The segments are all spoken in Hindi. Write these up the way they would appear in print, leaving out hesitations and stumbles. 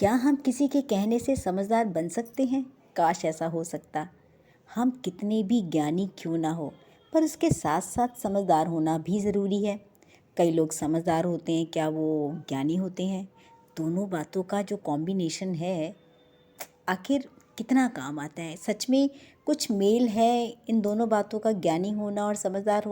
क्या हम किसी के कहने से समझदार बन सकते हैं? काश ऐसा हो सकता। हम कितने भी ज्ञानी क्यों ना हो, पर उसके साथ साथ समझदार होना भी ज़रूरी है। कई लोग समझदार होते हैं, क्या वो ज्ञानी होते हैं? दोनों बातों का जो कॉम्बिनेशन है, आखिर कितना काम आता है? सच में कुछ मेल है इन दोनों बातों का, ज्ञानी होना और समझदार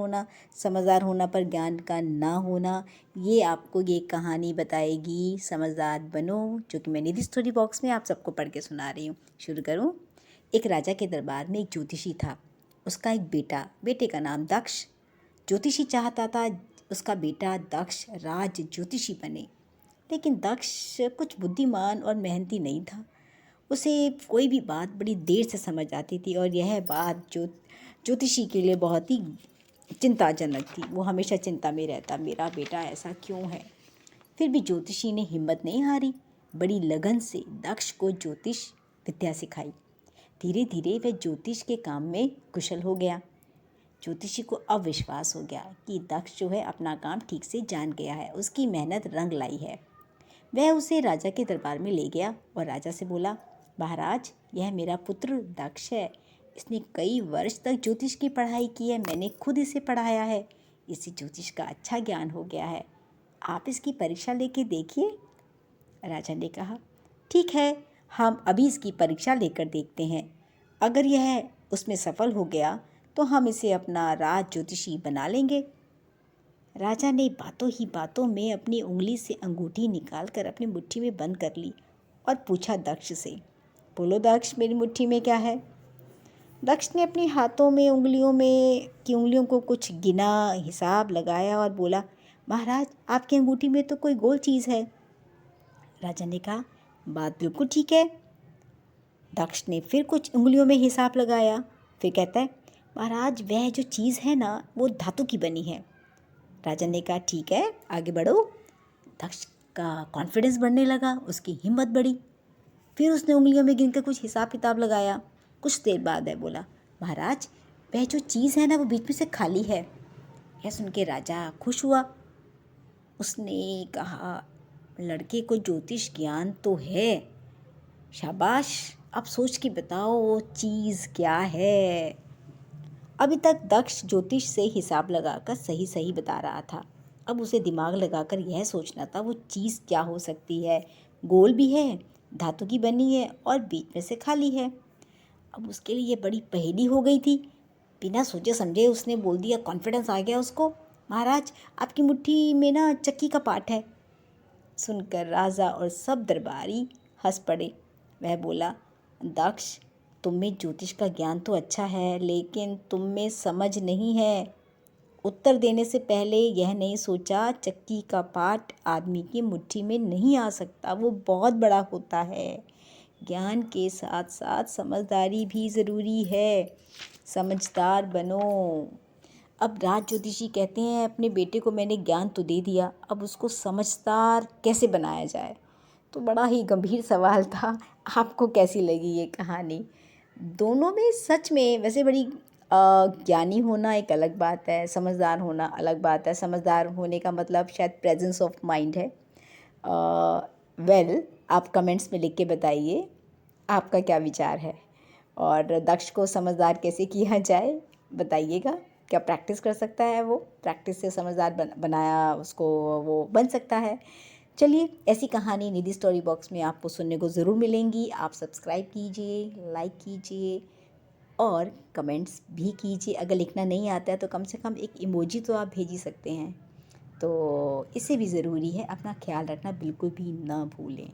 होना पर ज्ञान का ना होना। ये आपको ये कहानी बताएगी समझदार बनो, जो कि मैं निधि स्टोरी बॉक्स में आप सबको पढ़ के सुना रही हूँ। शुरू करूँ। एक राजा के दरबार में एक ज्योतिषी था। उसका एक बेटे का नाम दक्ष। ज्योतिषी चाहता था उसका बेटा दक्ष राज ज्योतिषी बने, लेकिन दक्ष कुछ बुद्धिमान और मेहनती नहीं था। उसे कोई भी बात बड़ी देर से समझ आती थी और यह बात ज्योतिषी के लिए बहुत ही चिंताजनक थी। वो हमेशा चिंता में रहता, मेरा बेटा ऐसा क्यों है। फिर भी ज्योतिषी ने हिम्मत नहीं हारी, बड़ी लगन से दक्ष को ज्योतिष विद्या सिखाई। धीरे धीरे वह ज्योतिष के काम में कुशल हो गया। ज्योतिषी को अब विश्वास हो गया कि दक्ष जो है अपना काम ठीक से जान गया है, उसकी मेहनत रंग लाई है। वह उसे राजा के दरबार में ले गया और राजा से बोला, महाराज, यह मेरा पुत्र दक्ष है। इसने कई वर्ष तक ज्योतिष की पढ़ाई की है, मैंने खुद इसे पढ़ाया है। इसे ज्योतिष का अच्छा ज्ञान हो गया है। आप इसकी परीक्षा लेके देखिए। राजा ने कहा, ठीक है, हम अभी इसकी परीक्षा लेकर देखते हैं। अगर यह उसमें सफल हो गया तो हम इसे अपना राज ज्योतिषी बना लेंगे। राजा ने बातों ही बातों में अपनी उंगली से अंगूठी निकालकर अपनी मुट्ठी में बंद कर ली और पूछा दक्ष से, बोलो दक्ष, मेरी मुट्ठी में क्या है? दक्ष ने अपने हाथों में उंगलियों को कुछ गिना, हिसाब लगाया और बोला, महाराज, आपकी अंगूठी में तो कोई गोल चीज़ है। राजा ने कहा, बात बिल्कुल ठीक है। दक्ष ने फिर कुछ उंगलियों में हिसाब लगाया, फिर कहता है, महाराज, वह जो चीज़ है ना, वो धातु की बनी है। राजा ने कहा, ठीक है, आगे बढ़ो। दक्ष का कॉन्फिडेंस बढ़ने लगा, उसकी हिम्मत बढ़ी। फिर उसने उंगलियों में गिनकर कुछ हिसाब किताब लगाया। कुछ देर बाद वह बोला, महाराज, वह जो चीज़ है ना, वो बीच में से खाली है। यह सुन के राजा खुश हुआ। उसने कहा, लड़के को ज्योतिष ज्ञान तो है, शाबाश, अब सोच के बताओ वो चीज़ क्या है। अभी तक दक्ष ज्योतिष से हिसाब लगाकर सही सही बता रहा था। अब उसे दिमाग लगाकर यह सोचना था वो चीज़ क्या हो सकती है। गोल भी है, धातु की बनी है और बीच में से खाली है। अब उसके लिए ये बड़ी पहेली हो गई थी। बिना सोचे समझे उसने बोल दिया, कॉन्फिडेंस आ गया उसको, महाराज, आपकी मुट्ठी में ना चक्की का पार्ट है। सुनकर राजा और सब दरबारी हंस पड़े। वह बोला, दक्ष, तुम में ज्योतिष का ज्ञान तो अच्छा है, लेकिन तुम में समझ नहीं है। उत्तर देने से पहले यह नहीं सोचा, चक्की का पार्ट आदमी की मुट्ठी में नहीं आ सकता, वो बहुत बड़ा होता है। ज्ञान के साथ साथ समझदारी भी ज़रूरी है। समझदार बनो। अब राज ज्योतिषी कहते हैं, अपने बेटे को मैंने ज्ञान तो दे दिया, अब उसको समझदार कैसे बनाया जाए? तो बड़ा ही गंभीर सवाल था। आपको कैसी लगी ये कहानी? दोनों में सच में वैसे बड़ी ज्ञानी होना एक अलग बात है, समझदार होना अलग बात है। समझदार होने का मतलब शायद प्रेजेंस ऑफ माइंड है। आप कमेंट्स में लिख के बताइए आपका क्या विचार है, और दक्ष को समझदार कैसे किया जाए बताइएगा। क्या प्रैक्टिस कर सकता है वो? प्रैक्टिस से समझदार बनाया उसको, वो बन सकता है। चलिए, ऐसी कहानी निधि स्टोरी बॉक्स में आपको सुनने को ज़रूर मिलेंगी। आप सब्सक्राइब कीजिए, लाइक कीजिए और कमेंट्स भी कीजिए। अगर लिखना नहीं आता है तो कम से कम एक इमोजी तो आप भेज ही सकते हैं। तो इससे भी ज़रूरी है, अपना ख्याल रखना बिल्कुल भी ना भूलें।